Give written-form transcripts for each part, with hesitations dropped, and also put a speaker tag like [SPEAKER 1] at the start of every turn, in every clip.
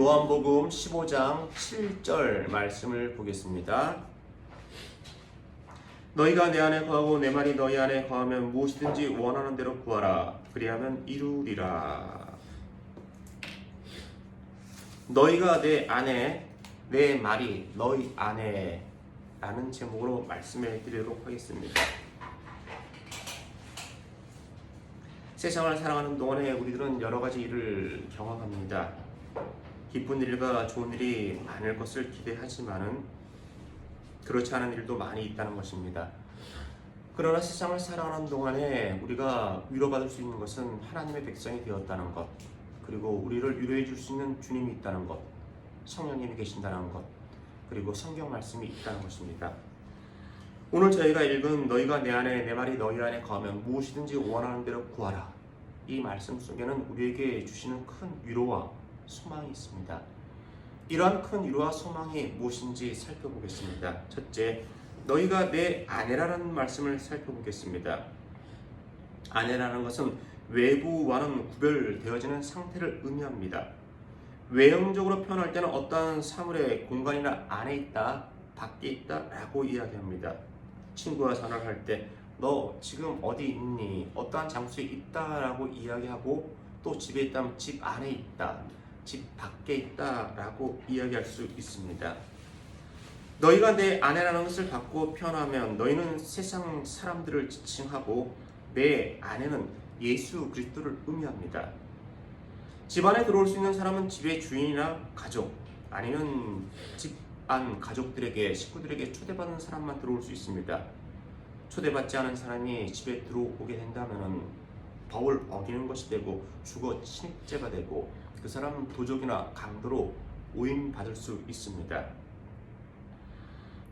[SPEAKER 1] 요한복음 15장 7절 말씀을 보겠습니다. 너희가 내 안에 거하고 내 말이 너희 안에 거하면 무엇이든지 원하는 대로 구하라. 그리하면 이루리라. 너희가 내 안에, 내 말이 너희 안에 라는 제목으로 말씀해 드리도록 하겠습니다. 세상을 살아가는 동안에 우리들은 여러 가지 일을 경험합니다. 기쁜 일과 좋은 일이 많을 것을 기대하지만은 그렇지 않은 일도 많이 있다는 것입니다. 그러나 세상을 살아가는 동안에 우리가 위로받을 수 있는 것은 하나님의 백성이 되었다는 것, 그리고 우리를 위로해 줄 수 있는 주님이 있다는 것, 성령님이 계신다는 것, 그리고 성경 말씀이 있다는 것입니다. 오늘 저희가 읽은 너희가 내 안에 내 말이 너희 안에 거하면 무엇이든지 원하는 대로 구하라. 이 말씀 속에는 우리에게 주시는 큰 위로와 소망이 있습니다. 이러한 큰 위로와 소망이 무엇인지 살펴보겠습니다. 첫째, 너희가 내 아내라는 말씀을 살펴보겠습니다. 아내라는 것은 외부와는 구별되어지는 상태를 의미합니다. 외형적으로 표현할 때는 어떠한 사물의 공간이나 안에 있다, 밖에 있다 라고 이야기합니다. 친구와 전화를 할 때 너 지금 어디 있니? 어떠한 장소에 있다 라고 이야기하고, 또 집에 있다면 집 안에 있다, 집 밖에 있다 라고 이야기할 수 있습니다. 너희가 내 아내라는 것을 바꾸어 표현하면 너희는 세상 사람들을 지칭하고 내 아내는 예수 그리스도를 의미합니다. 집 안에 들어올 수 있는 사람은 집의 주인이나 가족, 아니면 집 안 가족들에게, 식구들에게 초대받는 사람만 들어올 수 있습니다. 초대받지 않은 사람이 집에 들어오게 된다면 법을 어기는 것이 되고 주거 침입죄가 되고 그 사람은 도적이나 강도로 오인받을 수 있습니다.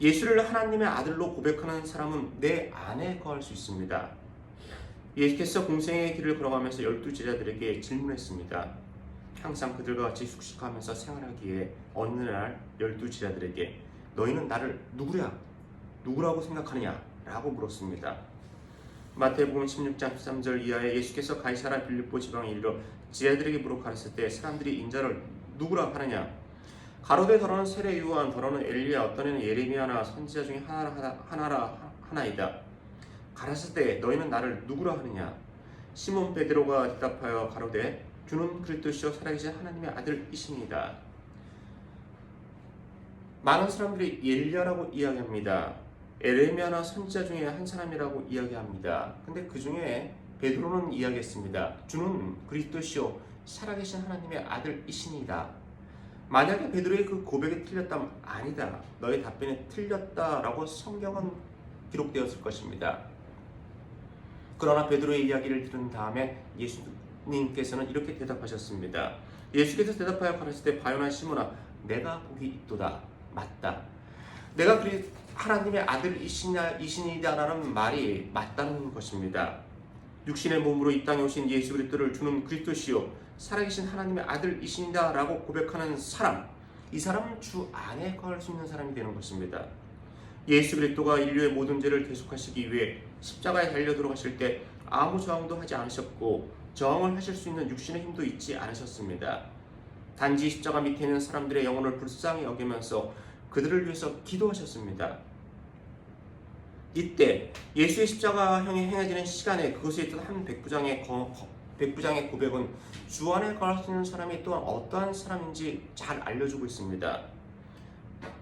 [SPEAKER 1] 예수를 하나님의 아들로 고백하는 사람은 내 안에 거할 수 있습니다. 예수께서 공생의 길을 걸어가면서 12 제자들에게 질문했습니다. 항상 그들과 같이 숙식하면서 생활하기에 어느 날 12 제자들에게 너희는 나를 누구라고 생각하느냐? 라고 물었습니다. 마태복음 16장 13절 이하에 예수께서 가이사라 빌립보 지방에 이르러 제자들에게 물어 가르칠 때 사람들이 인자를 누구라 하느냐? 가로되 더러는 세례 요한, 더러는 엘리야, 어떤 이는 예레미야나 선지자 중에 하나이다. 가르칠 때 너희는 나를 누구라 하느냐? 시몬 베드로가 대답하여 가로되 주는 그리스도시요 살아계신 하나님의 아들이십니다. 많은 사람들이 엘리야라고 이야기합니다. 예레미야나 선지자 중에 한 사람이라고 이야기합니다. 근데 그 중에 베드로는 이야기했습니다. 주는 그리스도시요 살아계신 하나님의 아들이시니이다. 만약에 베드로의 그 고백이 틀렸다면 아니다, 너의 답변이 틀렸다라고 성경은 기록되었을 것입니다. 그러나 베드로의 이야기를 들은 다음에 예수님께서는 이렇게 대답하셨습니다. 예수께서 대답하여 가르칠 때 바요나 시몬아, 내가 복이 있도다. 맞다. 내가 하나님의 아들이시니다라는 말이 맞다는 것입니다. 육신의 몸으로 이 땅에 오신 예수 그리스도를 주는 그리스도시요 살아계신 하나님의 아들이시니다라고 고백하는 사람, 이 사람은 주 안에 거할 수 있는 사람이 되는 것입니다. 예수 그리스도가 인류의 모든 죄를 대속하시기 위해 십자가에 달려 들어가실 때 아무 저항도 하지 않으셨고 저항을 하실 수 있는 육신의 힘도 있지 않으셨습니다. 단지 십자가 밑에 있는 사람들의 영혼을 불쌍히 여기면서 그들을 위해서 기도하셨습니다. 이때 예수의 십자가형이 행해지는 시간에 그것에 있던 한 백부장의 고백은 주 안에 거할 수 있는 사람이 또한 어떠한 사람인지 잘 알려주고 있습니다.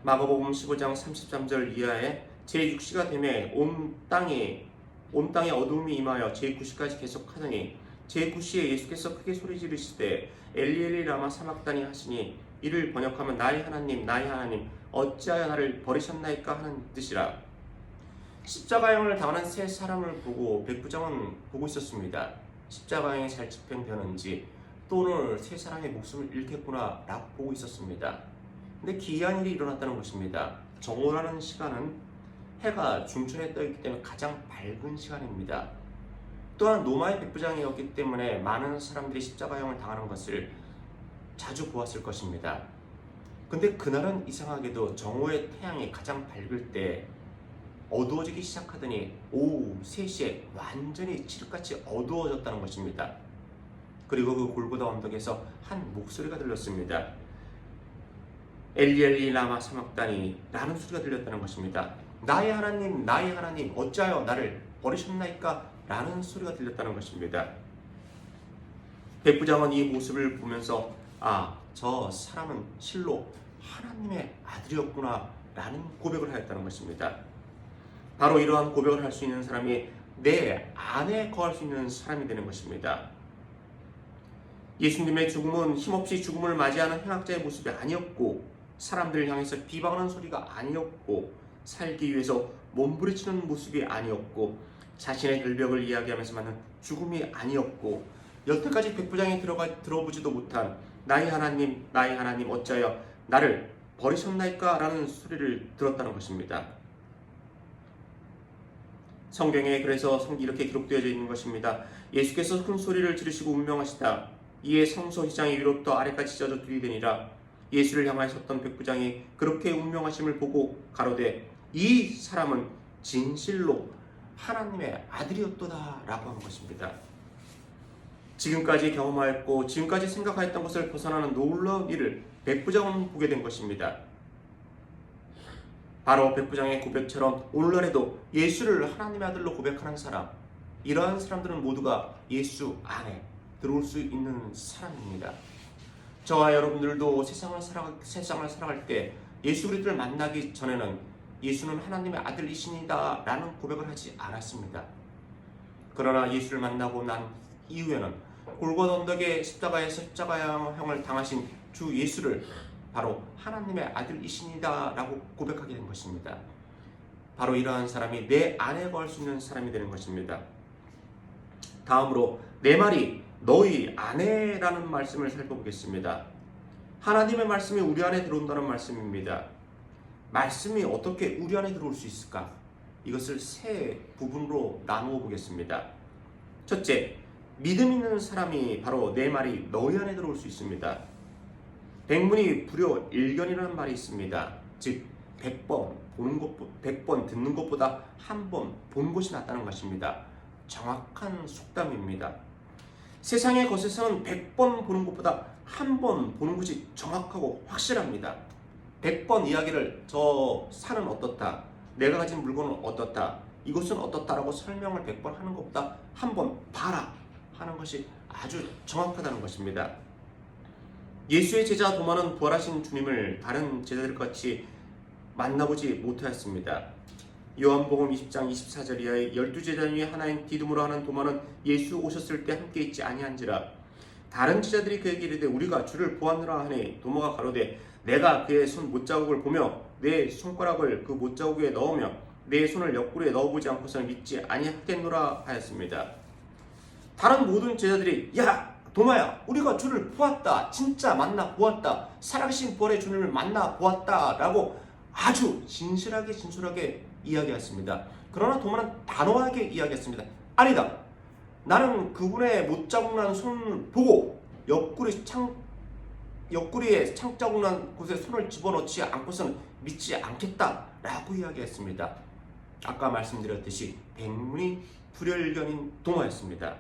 [SPEAKER 1] 마가복음 15장 33절 이하에 제6시가 되매 온 땅에 어두움이 임하여 제9시까지 계속하더니 제9시에 예수께서 크게 소리 지르시되 엘리 엘리 라마 사막다니 하시니 이를 번역하면 나의 하나님 어찌하여 나를 버리셨나이까 하는 뜻이라. 십자가형을 당하는 세 사람을 보고 백부장은 보고 있었습니다. 십자가형이 잘 집행되는지, 또 오늘 세 사람의 목숨을 잃겠구나 라고 보고 있었습니다. 근데 기이한 일이 일어났다는 것입니다. 정오라는 시간은 해가 중천에 떠 있기 때문에 가장 밝은 시간입니다. 또한 로마의 백부장이었기 때문에 많은 사람들이 십자가형을 당하는 것을 자주 보았을 것입니다. 근데 그날은 이상하게도 정오의 태양이 가장 밝을 때 어두워지기 시작하더니 오후 3시에 완전히 칠흑같이 어두워졌다는 것입니다. 그리고 그 골고다 언덕에서 한 목소리가 들렸습니다. 엘리 엘리 라마 사막다니 라는 소리가 들렸다는 것입니다. 나의 하나님 어찌하여 나를 버리셨나이까 라는 소리가 들렸다는 것입니다. 백부장은 이 모습을 보면서 저 사람은 실로 하나님의 아들이었구나 라는 고백을 하였다는 것입니다. 바로 이러한 고백을 할 수 있는 사람이 내 안에 거할 수 있는 사람이 되는 것입니다. 예수님의 죽음은 힘없이 죽음을 맞이하는 행악자의 모습이 아니었고, 사람들을 향해서 비방하는 소리가 아니었고, 살기 위해서 몸부림치는 모습이 아니었고, 자신의 결벽을 이야기하면서 맞는 죽음이 아니었고, 여태까지 백부장이 들어보지도 못한 나의 하나님 어찌하여 나를 버리셨나이까 라는 소리를 들었다는 것입니다. 성경에 그래서 이렇게 기록되어져 있는 것입니다. 예수께서 큰 소리를 지르시고 운명하시다. 이에 성소 휘장이 위로부터 아래까지 찢어져 들이대니라. 예수를 향하여 섰던 백부장이 그렇게 운명하심을 보고 가로되 이 사람은 진실로 하나님의 아들이었도다 라고 한 것입니다. 지금까지 경험하였고 지금까지 생각하였던 것을 벗어나는 놀라운 일을 백부장은 보게 된 것입니다. 바로 백부장의 고백처럼 오늘날에도 예수를 하나님의 아들로 고백하는 사람, 이러한 사람들은 모두가 예수 안에 들어올 수 있는 사람입니다. 저와 여러분들도 세상을 살아갈 때 예수 그리스도를 만나기 전에는 예수는 하나님의 아들이시니다 라는 고백을 하지 않았습니다. 그러나 예수를 만나고 난 이후에는 골고다 언덕의 십자가에서 십자가형을 당하신 주 예수를 바로 하나님의 아들이시니다 라고 고백하게 된 것입니다. 바로 이러한 사람이 내 안에 거할 수 있는 사람이 되는 것입니다. 다음으로 내 말이 너희 안에 라는 말씀을 살펴보겠습니다. 하나님의 말씀이 우리 안에 들어온다는 말씀입니다. 말씀이 어떻게 우리 안에 들어올 수 있을까? 이것을 세 부분으로 나누어 보겠습니다. 첫째, 믿음 있는 사람이 바로 내 말이 너희 안에 들어올 수 있습니다. 백문이 불여일견이라는 말이 있습니다. 즉 100번 듣는 것보다 한 번 본 것이 낫다는 것입니다. 정확한 속담입니다. 세상의 것에서는 100번 보는 것보다 한 번 보는 것이 정확하고 확실합니다. 100번 이야기를 저 산은 어떻다, 내가 가진 물건은 어떻다, 이것은 어떻다라고 설명을 100번 하는 것보다 한 번 봐라 하는 것이 아주 정확하다는 것입니다. 예수의 제자 도마는 부활하신 주님을 다른 제자들같이 만나보지 못하였습니다. 요한복음 20장 24절 이하의 12제자 중에 하나인 디두모라 하는 도마는 예수 오셨을 때 함께 있지 아니한지라. 다른 제자들이 그에게 이르되 우리가 주를 보았노라 하니 도마가 가로되 내가 그의 손 못자국을 보며 내 손가락을 그 못자국에 넣으며 내 손을 옆구리에 넣어보지 않고서는 믿지 아니하겠노라 하였습니다. 다른 모든 제자들이 야 도마야 우리가 주를 보았다, 진짜 만나 보았다, 살아계신 부활의 주님을 만나 보았다 라고 아주 진솔하게 이야기했습니다. 그러나 도마는 단호하게 이야기했습니다. 아니다, 나는 그분의 못자국 난 손을 보고 옆구리에 창자국 난 곳에 손을 집어넣지 않고서는 믿지 않겠다 라고 이야기했습니다. 아까 말씀드렸듯이 백문이 불여일견인 도마였습니다.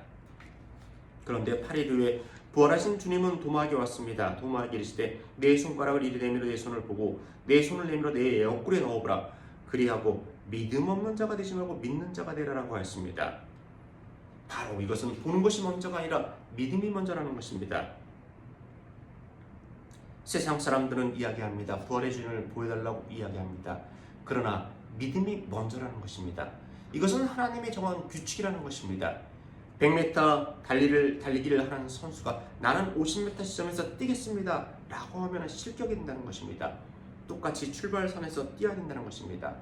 [SPEAKER 1] 그런데 8일 후에 부활하신 주님은 도마에게 왔습니다. 도마에게 이르시되 내 손가락을 이리 내밀어 내 손을 보고 내 손을 내밀어 내 옆구리에 넣어보라. 그리하고 믿음 없는 자가 되지 말고 믿는 자가 되라라고 하였습니다. 바로 이것은 보는 것이 먼저가 아니라 믿음이 먼저라는 것입니다. 세상 사람들은 이야기합니다. 부활의 주님을 보여달라고 이야기합니다. 그러나 믿음이 먼저라는 것입니다. 이것은 하나님이 정한 규칙이라는 것입니다. 100m 달리기를 하는 선수가 나는 50m 시점에서 뛰겠습니다 라고 하면 실격이 된다는 것입니다. 똑같이 출발선에서 뛰어야 된다는 것입니다.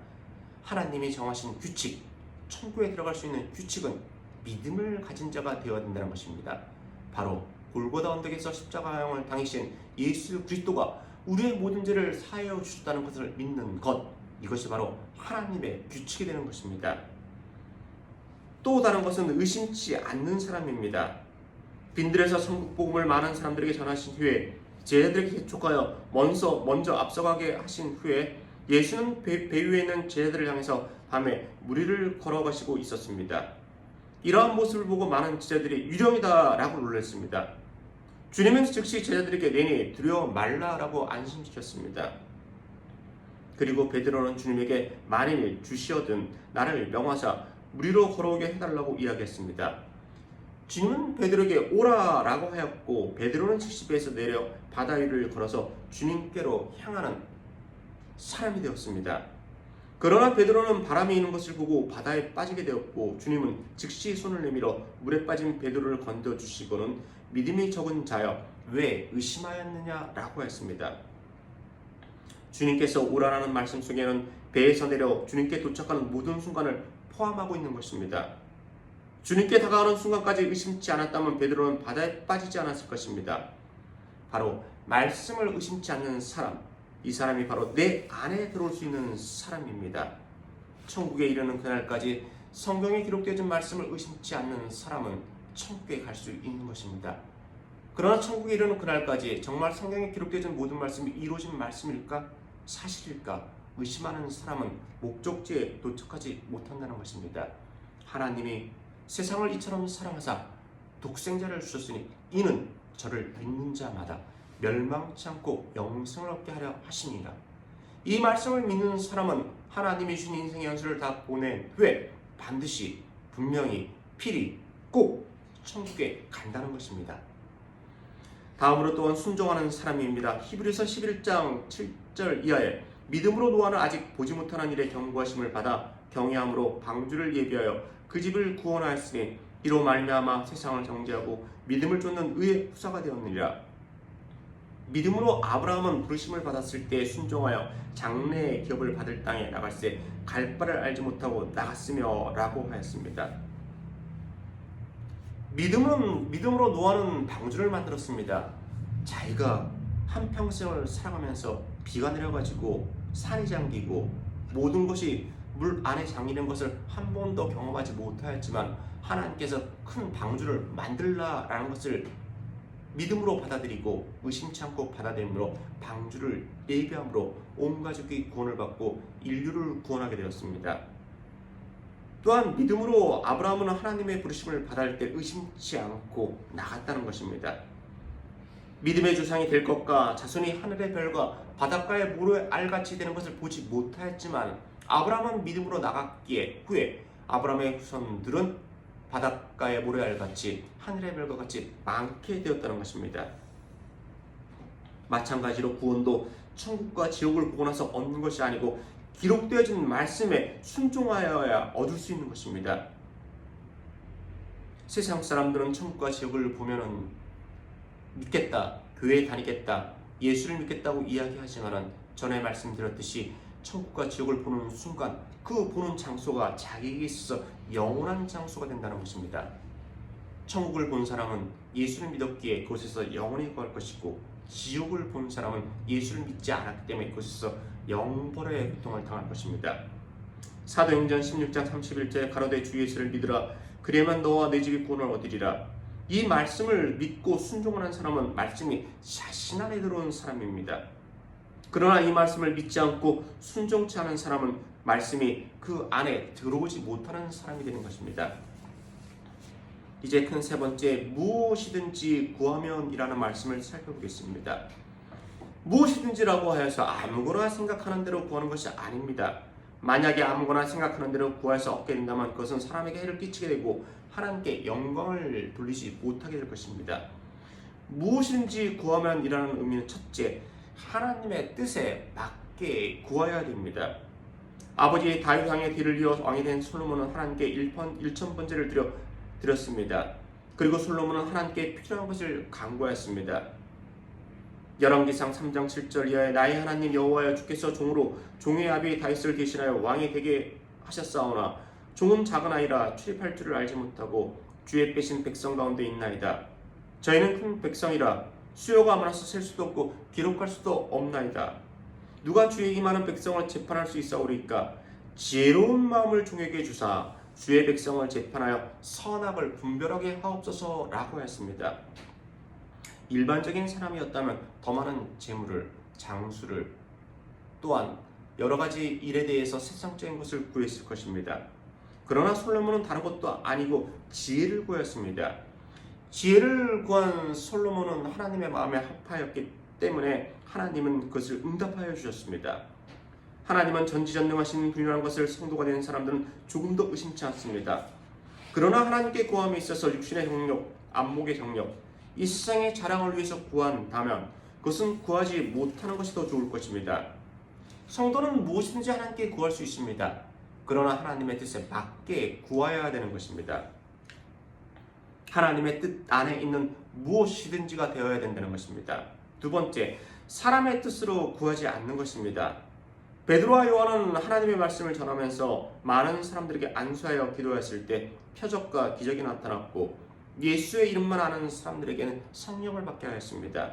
[SPEAKER 1] 하나님이 정하신 규칙, 천국에 들어갈 수 있는 규칙은 믿음을 가진 자가 되어야 된다는 것입니다. 바로 골고다 언덕에서 십자가형을 당하신 예수 그리스도가 우리의 모든 죄를 사하여 주셨다는 것을 믿는 것, 이것이 바로 하나님의 규칙이 되는 것입니다. 또 다른 것은 의심치 않는 사람입니다. 빈들에서 천국복음을 많은 사람들에게 전하신 후에 제자들에게 개촉하여 먼저 앞서가게 하신 후에 예수는 배 위에 있는 제자들을 향해서 밤에 무리를 걸어가시고 있었습니다. 이러한 모습을 보고 많은 제자들이 유령이다 라고 놀랐습니다. 주님은 즉시 제자들에게 내니 두려워 말라 라고 안심시켰습니다. 그리고 베드로는 주님에게 만일 주시어든 나를 명하사 물 위로 걸어오게 해달라고 이야기했습니다. 주님은 베드로에게 오라라고 하였고 베드로는 70배에서 내려 바다 위를 걸어서 주님께로 향하는 사람이 되었습니다. 그러나 베드로는 바람이 있는 것을 보고 바다에 빠지게 되었고 주님은 즉시 손을 내밀어 물에 빠진 베드로를 건져주시고는 믿음이 적은 자여 왜 의심하였느냐라고 했습니다. 주님께서 오라라는 말씀 속에는 배에서 내려 주님께 도착하는 모든 순간을 포함하고 있는 것입니다. 주님께 다가가는 순간까지 의심치 않았다면 베드로는 바다에 빠지지 않았을 것입니다. 바로 말씀을 의심치 않는 사람, 이 사람이 바로 내 안에 들어올 수 있는 사람입니다. 천국에 이르는 그날까지 성경에 기록되어진 말씀을 의심치 않는 사람은 천국에 갈 수 있는 것입니다. 그러나 천국에 이르는 그날까지 정말 성경에 기록되어진 모든 말씀이 이루어진 말씀일까? 사실일까? 의심하는 사람은 목적지에 도착하지 못한다는 것입니다. 하나님이 세상을 이처럼 사랑하사 독생자를 주셨으니 이는 저를 믿는 자마다 멸망치 않고 영생을 얻게 하려 하시니라. 이 말씀을 믿는 사람은 하나님이 주신 인생의 연수를 다 보낸 후에 반드시 분명히 필히 꼭 천국에 간다는 것입니다. 다음으로 또한 순종하는 사람입니다. 히브리서 11장 7절 이하에 믿음으로 노아는 아직 보지 못하는 일에 경고하심을 받아 경외함으로 방주를 예비하여 그 집을 구원하였으니 이로 말미암아 세상을 정죄하고 믿음을 쫓는 의의 후사가 되었느니라. 믿음으로 아브라함은 부르심을 받았을 때 순종하여 장래의 기업을 받을 땅에 나갈새 갈 바를 알지 못하고 나갔으며 라고 하였습니다. 믿음으로 노아는 방주를 만들었습니다. 자기가 한평생을 살아가면서 비가 내려가지고 산이 잠기고 모든 것이 물 안에 잠기는 것을 한 번도 경험하지 못하였지만 하나님께서 큰 방주를 만들라라는 것을 믿음으로 받아들이고 의심치 않고 받아들임으로 방주를 예비함으로 온 가족이 구원을 받고 인류를 구원하게 되었습니다. 또한 믿음으로 아브라함은 하나님의 부르심을 받을 때 의심치 않고 나갔다는 것입니다. 믿음의 조상이 될 것과 자손이 하늘의 별과 바닷가의 모래 알같이 되는 것을 보지 못하였지만 아브라함은 믿음으로 나갔기에 후에 아브라함의 후손들은 바닷가의 모래알같이 하늘의 별과 같이 많게 되었다는 것입니다. 마찬가지로 구원도 천국과 지옥을 보고 나서 얻는 것이 아니고 기록되어진 말씀에 순종하여야 얻을 수 있는 것입니다. 세상 사람들은 천국과 지옥을 보면은 믿겠다, 교회에 다니겠다, 예수를 믿겠다고 이야기하지만은 전에 말씀드렸듯이 천국과 지옥을 보는 순간 그 보는 장소가 자기에게 있어서 영원한 장소가 된다는 것입니다. 천국을 본 사람은 예수를 믿었기에 그곳에서 영원히 거할 것이고 지옥을 본 사람은 예수를 믿지 않았기 때문에 그곳에서 영벌의 고통을 당할 것입니다. 사도행전 16장 31절에 가로되 주 예수를 믿으라 그리하면 너와 내 집이 구원을 얻으리라. 이 말씀을 믿고 순종하는 사람은 말씀이 자신 안에 들어온 사람입니다. 그러나 이 말씀을 믿지 않고 순종치 않은 사람은 말씀이 그 안에 들어오지 못하는 사람이 되는 것입니다. 이제 큰 세 번째, 무엇이든지 구하면 이라는 말씀을 살펴보겠습니다. 무엇이든지라고 하여서 아무거나 생각하는 대로 구하는 것이 아닙니다. 만약에 아무거나 생각하는 대로 구해서 얻게 된다면 그것은 사람에게 해를 끼치게 되고 하나님께 영광을 돌리지 못하게 될 것입니다. 무엇이든지 구하면 이라는 의미는 첫째, 하나님의 뜻에 맞게 구하여야 됩니다. 아버지 다윗 왕의 뒤를 이어 왕이 된 솔로몬은 하나님께 1,000번제를 드렸습니다. 그리고 솔로몬은 하나님께 필요한 것을 간구하였습니다. 열왕기상 3장 7절 이하에 나의 하나님 여호와여 주께서 종으로 종의 아비 다윗을 대신하여 왕이 되게 하셨사오나 종은 작은 아이라 출입할 줄을 알지 못하고 주의 빼신 백성 가운데 있나이다. 저희는 큰 백성이라 수요가 많아서 셀 수도 없고 기록할 수도 없나이다. 누가 주에게 많은 백성을 재판할 수 있사오리까? 지혜로운 마음을 종에게 주사 주의 백성을 재판하여 선악을 분별하게 하옵소서라고 했습니다. 일반적인 사람이었다면 더 많은 재물을, 장수를, 또한 여러 가지 일에 대해서 세상적인 것을 구했을 것입니다. 그러나 솔로몬은 다른 것도 아니고 지혜를 구했습니다. 지혜를 구한 솔로몬은 하나님의 마음에 합하였기 때문에 하나님은 그것을 응답하여 주셨습니다. 하나님은 전지전능하신 분이라는 것을 성도가 되는 사람들은 조금도 의심치 않습니다. 그러나 하나님께 구함에 있어서 육신의 정욕, 안목의 정욕, 이 세상의 자랑을 위해서 구한다면 그것은 구하지 못하는 것이 더 좋을 것입니다. 성도는 무엇이든지 하나님께 구할 수 있습니다. 그러나 하나님의 뜻에 맞게 구하여야 되는 것입니다. 하나님의 뜻 안에 있는 무엇이든지가 되어야 된다는 것입니다. 두 번째, 사람의 뜻으로 구하지 않는 것입니다. 베드로와 요한은 하나님의 말씀을 전하면서 많은 사람들에게 안수하여 기도했을 때 표적과 기적이 나타났고 예수의 이름만 아는 사람들에게는 성령을 받게 하였습니다.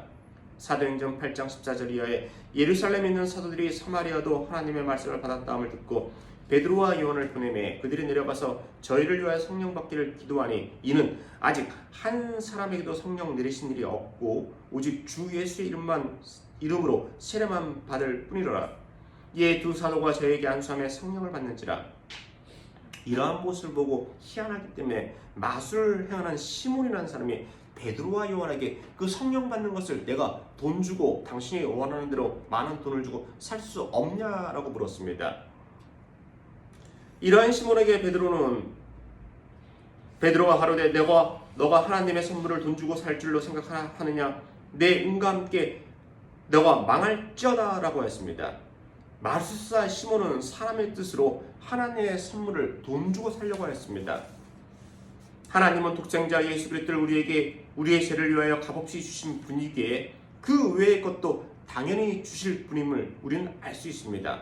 [SPEAKER 1] 사도행전 8장 14절 이하에 예루살렘에 있는 사도들이 사마리아도 하나님의 말씀을 받았다함을 듣고 베드로와 요한을 보내매 그들이 내려가서 저희를 위하여 성령 받기를 기도하니 이는 아직 한 사람에게도 성령 내리신 일이 없고 오직 주 예수의 이름으로 세례만 받을 뿐이로라. 이에 두 사도가 저에게 안수하며 성령을 받는지라. 이러한 모습을 보고 희한하기 때문에 마술을 행하는 시몬이라는 사람이 베드로와 요한에게 그 성령 받는 것을 내가 돈 주고 당신이 원하는 대로 많은 돈을 주고 살 수 없냐라고 물었습니다. 이러한 시몬에게 베드로가 가로되 너가 하나님의 선물을 돈 주고 살 줄로 생각하느냐? 내 은과 함께 너가 망할지어다 라고 했습니다. 마술사 시몬은 사람의 뜻으로 하나님의 선물을 돈 주고 살려고 했습니다. 하나님은 독생자 예수 그리스도를 우리에게 우리의 죄를 위하여 값없이 주신 분이기에 그 외의 것도 당연히 주실 분임을 우리는 알 수 있습니다.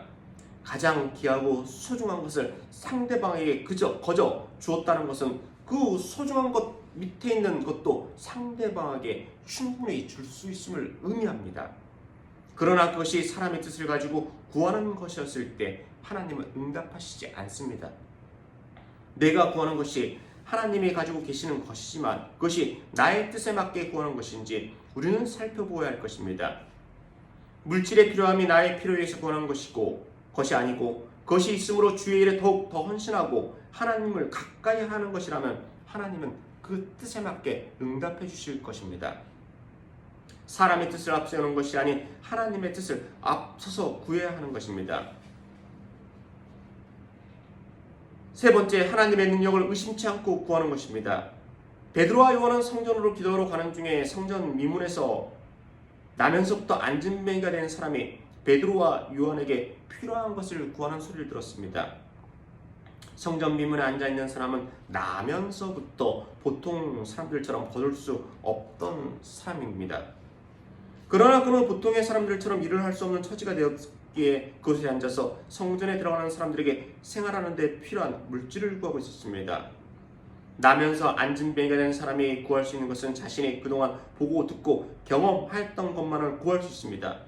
[SPEAKER 1] 가장 귀하고 소중한 것을 상대방에게 거저 주었다는 것은 그 소중한 것 밑에 있는 것도 상대방에게 충분히 줄 수 있음을 의미합니다. 그러나 그것이 사람의 뜻을 가지고 구하는 것이었을 때 하나님은 응답하시지 않습니다. 내가 구하는 것이 하나님이 가지고 계시는 것이지만 그것이 나의 뜻에 맞게 구하는 것인지 우리는 살펴보아야 할 것입니다. 물질의 필요함이 나의 필요에 의해서 구하는 것이 아니고 그것이 있으므로 주의 일에 더욱 더 헌신하고 하나님을 가까이 하는 것이라면 하나님은 그 뜻에 맞게 응답해 주실 것입니다. 사람의 뜻을 앞세우는 것이 아닌 하나님의 뜻을 앞서서 구해야 하는 것입니다. 세 번째, 하나님의 능력을 의심치 않고 구하는 것입니다. 베드로와 요한은 성전으로 기도하러 가는 중에 성전 미문에서 나면서부터 안진뱅이가 된 사람이 베드로와 요한에게 필요한 것을 구하는 소리를 들었습니다. 성전 미문에 앉아있는 사람은 나면서부터 보통 사람들처럼 거둘 수 없던 사람입니다. 그러나 그는 보통의 사람들처럼 일을 할 수 없는 처지가 되었기에 그곳에 앉아서 성전에 들어가는 사람들에게 생활하는 데 필요한 물질을 구하고 있었습니다. 나면서 안진뱅이가 된 사람이 구할 수 있는 것은 자신이 그동안 보고 듣고 경험했던 것만을 구할 수 있습니다.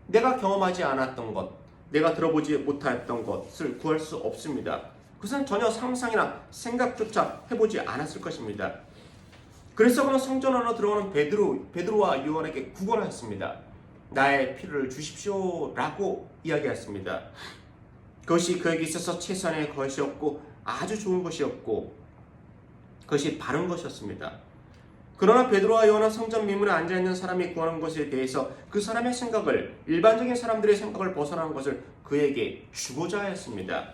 [SPEAKER 1] 내가 경험하지 않았던 것, 내가 들어보지 못했던 것을 구할 수 없습니다. 그것은 전혀 상상이나 생각조차 해보지 않았을 것입니다. 그래서 그는 성전 안으로 들어오는 베드로와 요한에게 구걸하였습니다. 나의 피를 주십시오 라고 이야기했습니다. 그것이 그에게 있어서 최선의 것이었고 아주 좋은 것이었고 그것이 바른 것이었습니다. 그러나 베드로와 요한은 성전 미문에 앉아있는 사람이 구하는 것에 대해서 그 사람의 생각을, 일반적인 사람들의 생각을 벗어난 것을 그에게 주고자 하였습니다.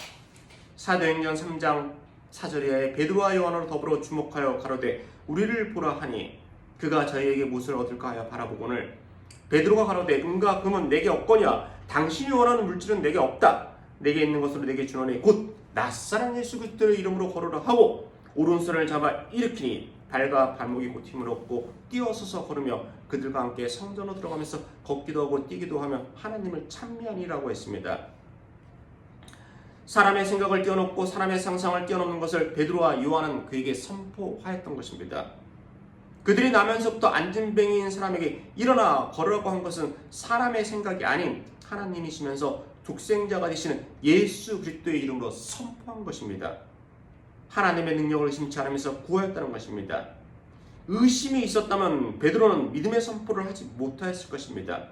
[SPEAKER 1] 사도행전 3장 4절에 베드로와 요한으로 더불어 주목하여 가로되 우리를 보라 하니 그가 저희에게 무엇을 얻을까 하여 바라보거늘 베드로가 가로되 은과 금은 내게 없거니와 당신이 원하는 물질은 내게 없다. 내게 있는 것으로 내게 주노니 곧 낫사렛 예수 그리스도의 이름으로 걸으라 하고 오른손을 잡아 일으키니 발과 발목이 고침을 얻고 뛰어서서 걸으며 그들과 함께 성전으로 들어가면서 걷기도 하고 뛰기도 하며 하나님을 찬미하니라고 했습니다. 사람의 생각을 뛰어넘고 사람의 상상을 뛰어넘는 것을 베드로와 요한은 그에게 선포하였던 것입니다. 그들이 나면서부터 안진뱅이인 사람에게 일어나 걸으라고 한 것은 사람의 생각이 아닌 하나님이시면서 독생자가 되시는 예수 그리스도의 이름으로 선포한 것입니다. 하나님의 능력을 의심치 않으면서 구하였다는 것입니다. 의심이 있었다면 베드로는 믿음의 선포를 하지 못하였을 것입니다.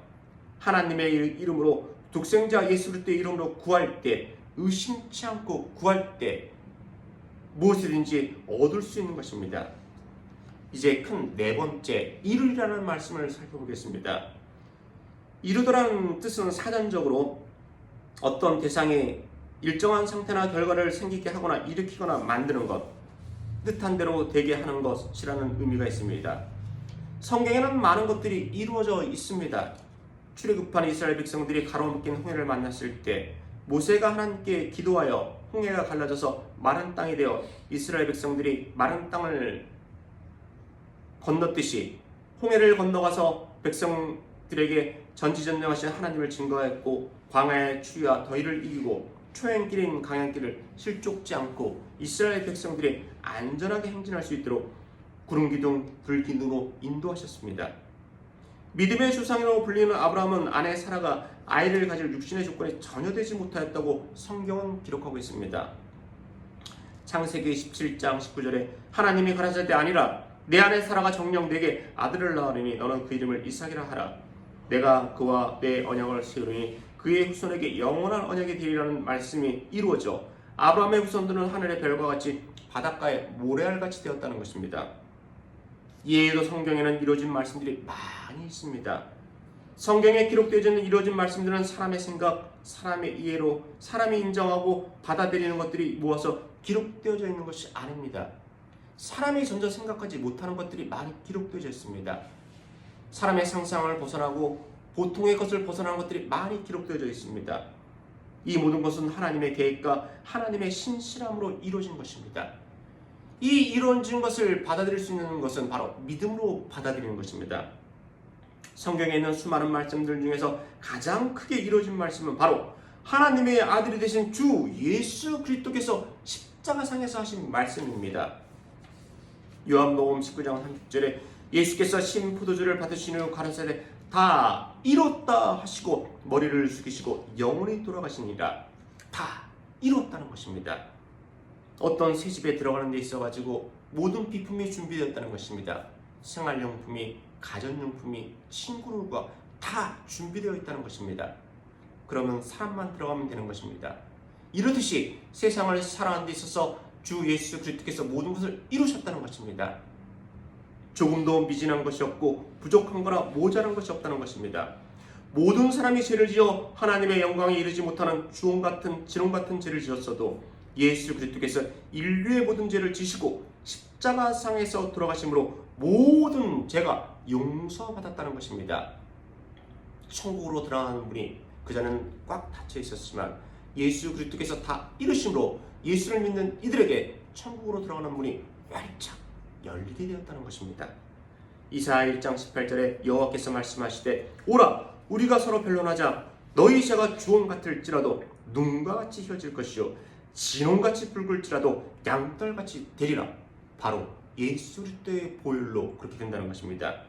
[SPEAKER 1] 하나님의 이름으로 독생자 예수 그리스도의 이름으로 구할 때 의심치 않고 구할 때 무엇이든지 얻을 수 있는 것입니다. 이제 큰 네 번째, 이루리라는 말씀을 살펴보겠습니다. 이루더라는 뜻은 사전적으로 어떤 대상이 일정한 상태나 결과를 생기게 하거나 일으키거나 만드는 것, 뜻한 대로 되게 하는 것이라는 의미가 있습니다. 성경에는 많은 것들이 이루어져 있습니다. 출애굽한 이스라엘 백성들이 가로막힌 홍해를 만났을 때 모세가 하나님께 기도하여 홍해가 갈라져서 마른 땅이 되어 이스라엘 백성들이 마른 땅을 건넜듯이 홍해를 건너가서 백성들에게 전지전능하신 하나님을 증거했고 광야의 추위와 더위를 이기고 초행길인 강양길을 실족지 않고 이스라엘 백성들이 안전하게 행진할 수 있도록 구름기둥, 불기둥으로 인도하셨습니다. 믿음의 조상이라고 불리는 아브라함은 아내 사라가 아이를 가질 육신의 조건이 전혀 되지 못하였다고 성경은 기록하고 있습니다. 창세기 17장 19절에 하나님이 가라사대 아니라 내 아내 사라가 정녕 내게 아들을 낳으리니 너는 그 이름을 이삭이라 하라. 내가 그와 내 언약을 세우리니 그의 후손에게 영원한 언약이 되리라는 말씀이 이루어져 아브라함의 후손들은 하늘의 별과 같이 바닷가의 모래알같이 되었다는 것입니다. 이외에도 성경에는 이루어진 말씀들이 많이 있습니다. 성경에 기록되어 있는 이루어진 말씀들은 사람의 생각, 사람의 이해로 사람이 인정하고 받아들이는 것들이 모아서 기록되어져 있는 것이 아닙니다. 사람이 전혀 생각하지 못하는 것들이 많이 기록되어져 있습니다. 사람의 상상을 벗어나고 보통의 것을 벗어나는 것들이 많이 기록되어져 있습니다. 이 모든 것은 하나님의 계획과 하나님의 신실함으로 이루어진 것입니다. 이 이루어진 것을 받아들일 수 있는 것은 바로 믿음으로 받아들이는 것입니다. 성경에 있는 수많은 말씀들 중에서 가장 크게 이루어진 말씀은 바로 하나님의 아들이 되신 주 예수 그리스도께서 십자가상에서 하신 말씀입니다. 요한복음 19장 30절에 예수께서 신 포도주를 받으신 후 가라사대 다 이뤘다 하시고 머리를 숙이시고 영원히 돌아가시니라. 다 이뤘다는 것입니다. 어떤 새 집에 들어가는 데 있어가지고 모든 비품이 준비되었다는 것입니다. 생활용품이, 가전용품이, 친구들과 다 준비되어 있다는 것입니다. 그러면 사람만 들어가면 되는 것입니다. 이렇듯이 세상을 살아가는 데 있어서 주 예수 그리스도께서 모든 것을 이루셨다는 것입니다. 조금도 미진한 것이 없고 부족한 거나 모자란 것이 없다는 것입니다. 모든 사람이 죄를 지어 하나님의 영광에 이르지 못하는 지롱 같은 죄를 지었어도 예수 그리스도께서 인류의 모든 죄를 지시고 십자가상에서 돌아가심으로 모든 죄가 용서받았다는 것입니다. 천국으로 들어가는 문이 그전에는 꽉 닫혀 있었지만 예수 그리스도께서 다 이루심으로 예수를 믿는 이들에게 천국으로 들어가는 문이 활짝 열리게 되었다는 것입니다. 이사야 1장 18절에 여호와께서 말씀하시되 오라 우리가 서로 변론하자. 너희 죄가 주홍 같을지라도 눈과 같이 휘어질 것이요 진홍같이 붉을지라도 양털같이 되리라. 바로 예수 그리스도의 보혈로 그렇게 된다는 것입니다.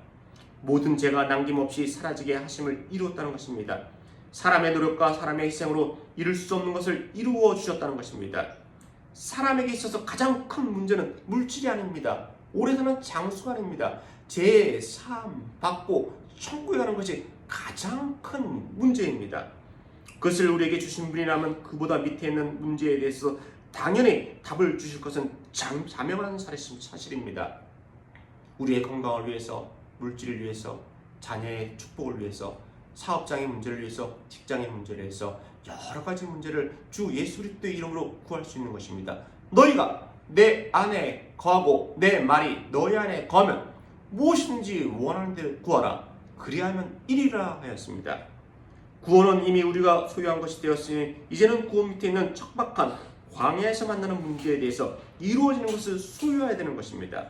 [SPEAKER 1] 모든 죄가 남김없이 사라지게 하심을 이루었다는 것입니다. 사람의 노력과 사람의 희생으로 이룰 수 없는 것을 이루어 주셨다는 것입니다. 사람에게 있어서 가장 큰 문제는 물질이 아닙니다. 오래 사는 장수가 아닙니다. 제 삶 받고 천국에 가는 것이 가장 큰 문제입니다. 그것을 우리에게 주신 분이라면 그보다 밑에 있는 문제에 대해서 당연히 답을 주실 것은 자명한 사실입니다. 우리의 건강을 위해서, 물질을 위해서, 자녀의 축복을 위해서, 사업장의 문제를 위해서, 직장의 문제를 위해서 여러 가지 문제를 주 예수 그리스도의 이름으로 구할 수 있는 것입니다. 너희가 내 안에 거하고 내 말이 너희 안에 거하면 무엇이든지 원하는 대로 구하라. 그리하면 이리라 하였습니다. 구원은 이미 우리가 소유한 것이 되었으니 이제는 구원 밑에 있는 척박한 광야에서 만나는 문제에 대해서 이루어지는 것을 소유해야 되는 것입니다.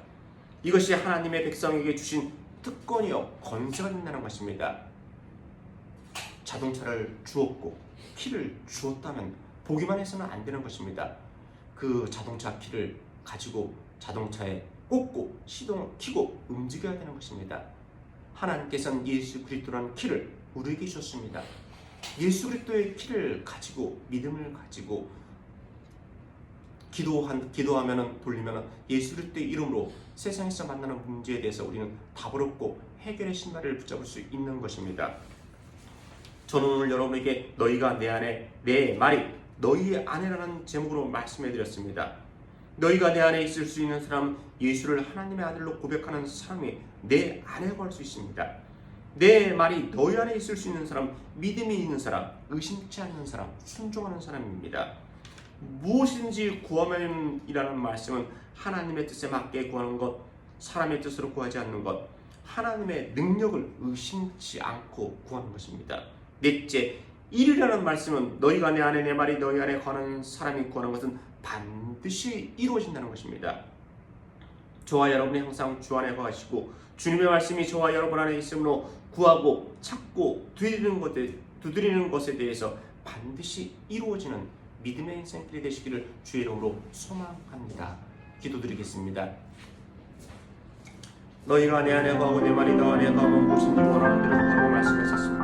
[SPEAKER 1] 이것이 하나님의 백성에게 주신 특권이요 권세가 된다는 것입니다. 자동차를 주었고 키를 주었다면 보기만 해서는 안 되는 것입니다. 그 자동차 키를 가지고 자동차에 꽂고 시동을 켜고 움직여야 되는 것입니다. 하나님께서는 예수 그리스도라는 키를 우리에게 주셨습니다. 예수 그리스도의 키를 가지고 믿음을 가지고 기도하면은 돌리면은 예수 그리스도의 이름으로 세상에서 만나는 문제에 대해서 우리는 답을 얻고 해결의 신발을 붙잡을 수 있는 것입니다. 저는 오늘 여러분에게 너희가 내 안에 내 말이 너희의 안에라는 제목으로 말씀해 드렸습니다. 너희가 내 안에 있을 수 있는 사람은 예수를 하나님의 아들로 고백하는 사람이 내 안에 거할 수 있습니다. 내 말이 너희 안에 있을 수 있는 사람, 믿음이 있는 사람, 의심치 않는 사람, 순종하는 사람입니다. 무엇이든지 구하면이라는 말씀은 하나님의 뜻에 맞게 구하는 것, 사람의 뜻으로 구하지 않는 것, 하나님의 능력을 의심치 않고 구하는 것입니다. 넷째, 이르라는 말씀은 너희가 내 안에 내 말이 너희 안에 거하는 사람이 구하는 것은 반드시 이루어진다는 것입니다. 저와 여러분이 항상 주 안에 거하시고 주님의 말씀이 저와 여러분 안에 있으므로 구하고 찾고 두드리는 것에 대해서 반드시 이루어지는 믿음의 인생길이 되시기를 주의 이름으로 소망합니다. 기도드리겠습니다. 너희가 내 안에 거하고 내 말이 너 안에 거하면 무엇인지 원하는 대로 구하라고 말씀하셨습니다.